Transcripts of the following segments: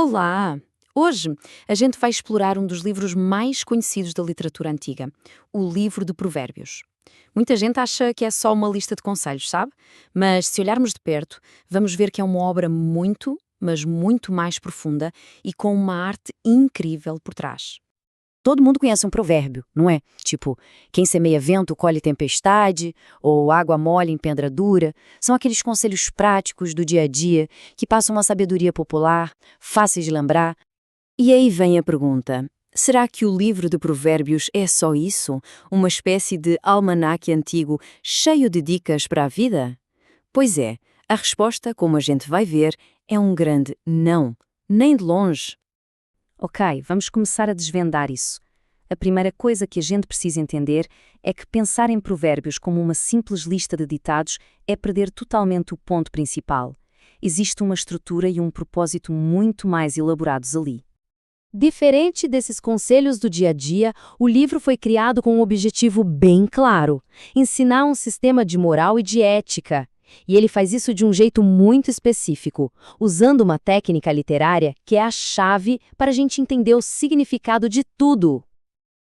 Olá! Hoje a gente vai explorar um dos livros mais conhecidos da literatura antiga, o livro de Provérbios. Muita gente acha que é só uma lista de conselhos, sabe? Mas se olharmos de perto, vamos ver que é uma obra muito, mas muito mais profunda e com uma arte incrível por trás. Todo mundo conhece um provérbio, não é? Tipo, quem semeia vento colhe tempestade, ou água mole em pedra dura. São aqueles conselhos práticos do dia a dia que passam uma sabedoria popular, fáceis de lembrar. E aí vem a pergunta: será que o livro de Provérbios é só isso? Uma espécie de almanaque antigo cheio de dicas para a vida? Pois é, a resposta, como a gente vai ver, é um grande não, nem de longe. Ok, vamos começar a desvendar isso. A primeira coisa que a gente precisa entender é que pensar em provérbios como uma simples lista de ditados é perder totalmente o ponto principal. Existe uma estrutura e um propósito muito mais elaborados ali. Diferente desses conselhos do dia a dia, o livro foi criado com um objetivo bem claro: ensinar um sistema de moral e de ética. E ele faz isso de um jeito muito específico, usando uma técnica literária que é a chave para a gente entender o significado de tudo.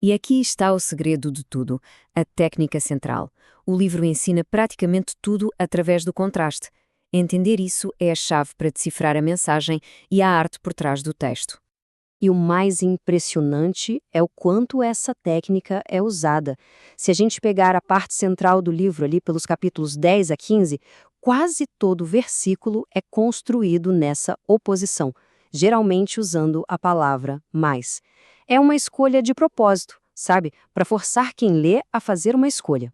E aqui está o segredo de tudo, a técnica central. O livro ensina praticamente tudo através do contraste. Entender isso é a chave para decifrar a mensagem e a arte por trás do texto. E o mais impressionante é o quanto essa técnica é usada. Se a gente pegar a parte central do livro ali pelos capítulos 10 a 15, quase todo versículo é construído nessa oposição, geralmente usando a palavra mais. É uma escolha de propósito, sabe? Para forçar quem lê a fazer uma escolha.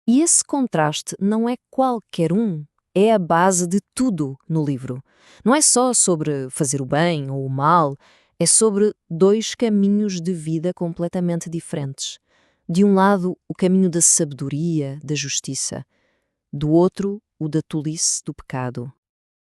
E esse contraste não é qualquer um. É a base de tudo no livro. Não é só sobre fazer o bem ou o mal. É sobre dois caminhos de vida completamente diferentes. De um lado, o caminho da sabedoria, da justiça. Do outro, o da tolice, do pecado.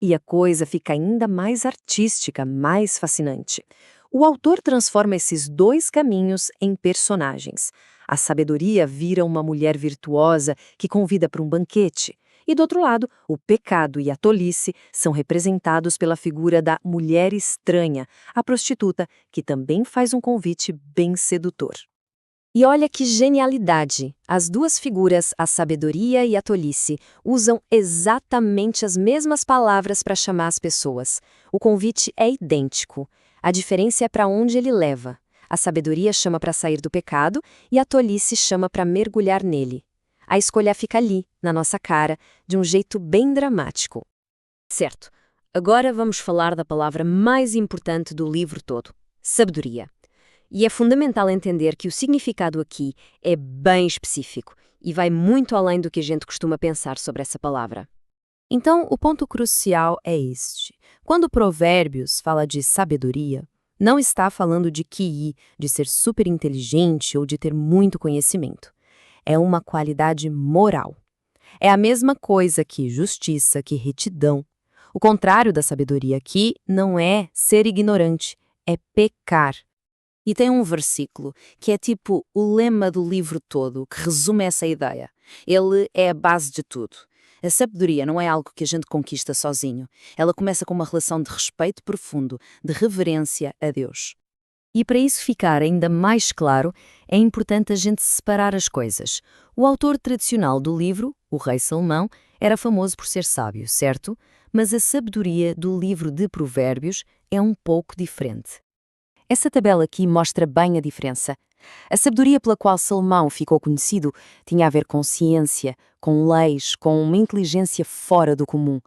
E a coisa fica ainda mais artística, mais fascinante. O autor transforma esses dois caminhos em personagens. A sabedoria vira uma mulher virtuosa que convida para um banquete. E do outro lado, o pecado e a tolice são representados pela figura da mulher estranha, a prostituta, que também faz um convite bem sedutor. E olha que genialidade! As duas figuras, a sabedoria e a tolice, usam exatamente as mesmas palavras para chamar as pessoas. O convite é idêntico. A diferença é para onde ele leva. A sabedoria chama para sair do pecado e a tolice chama para mergulhar nele. A escolha fica ali, na nossa cara, de um jeito bem dramático. Certo, agora vamos falar da palavra mais importante do livro todo: sabedoria. E é fundamental entender que o significado aqui é bem específico e vai muito além do que a gente costuma pensar sobre essa palavra. Então, o ponto crucial é este. Quando Provérbios fala de sabedoria, não está falando de QI, de ser super inteligente ou de ter muito conhecimento. É uma qualidade moral. É a mesma coisa que justiça, que retidão. O contrário da sabedoria aqui não é ser ignorante, é pecar. E tem um versículo que é tipo o lema do livro todo, que resume essa ideia. Ele é a base de tudo. A sabedoria não é algo que a gente conquista sozinho. Ela começa com uma relação de respeito profundo, de reverência a Deus. E para isso ficar ainda mais claro, é importante a gente separar as coisas. O autor tradicional do livro, o rei Salomão, era famoso por ser sábio, certo? Mas a sabedoria do livro de Provérbios é um pouco diferente. Essa tabela aqui mostra bem a diferença. A sabedoria pela qual Salomão ficou conhecido tinha a ver com ciência, com leis, com uma inteligência fora do comum.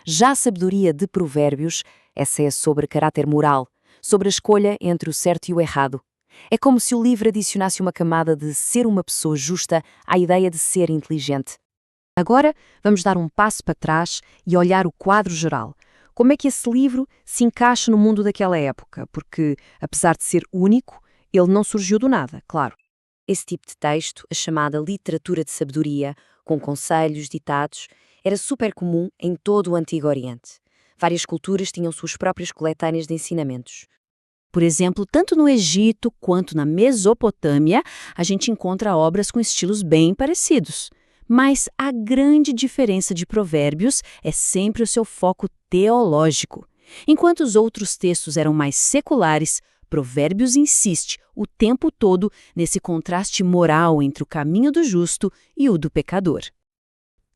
Já a sabedoria de Provérbios, essa é sobre caráter moral, sobre a escolha entre o certo e o errado. É como se o livro adicionasse uma camada de ser uma pessoa justa à ideia de ser inteligente. Agora, vamos dar um passo para trás e olhar o quadro geral. Como é que esse livro se encaixa no mundo daquela época? Porque, apesar de ser único, ele não surgiu do nada, claro. Esse tipo de texto, a chamada literatura de sabedoria, com conselhos, ditados, era super comum em todo o Antigo Oriente. Várias culturas tinham suas próprias coletâneas de ensinamentos. Por exemplo, tanto no Egito quanto na Mesopotâmia, a gente encontra obras com estilos bem parecidos. Mas a grande diferença de Provérbios é sempre o seu foco teológico. Enquanto os outros textos eram mais seculares, Provérbios insiste o tempo todo nesse contraste moral entre o caminho do justo e o do pecador.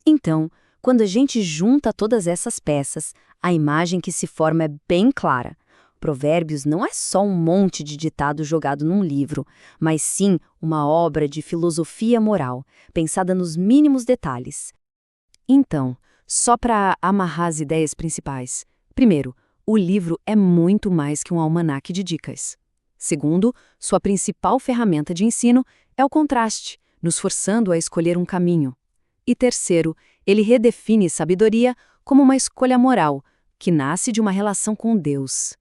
Então, quando a gente junta todas essas peças, a imagem que se forma é bem clara. Provérbios não é só um monte de ditado jogado num livro, mas sim uma obra de filosofia moral, pensada nos mínimos detalhes. Então, só para amarrar as ideias principais. Primeiro, o livro é muito mais que um almanaque de dicas. Segundo, sua principal ferramenta de ensino é o contraste, nos forçando a escolher um caminho. E terceiro, ele redefine sabedoria como uma escolha moral, que nasce de uma relação com Deus.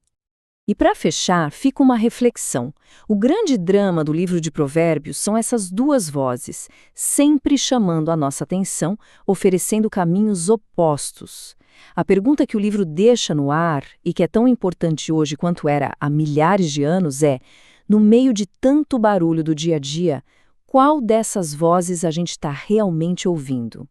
E para fechar, fica uma reflexão. O grande drama do livro de Provérbios são essas duas vozes, sempre chamando a nossa atenção, oferecendo caminhos opostos. A pergunta que o livro deixa no ar, e que é tão importante hoje quanto era há milhares de anos, é: no meio de tanto barulho do dia a dia, qual dessas vozes a gente está realmente ouvindo?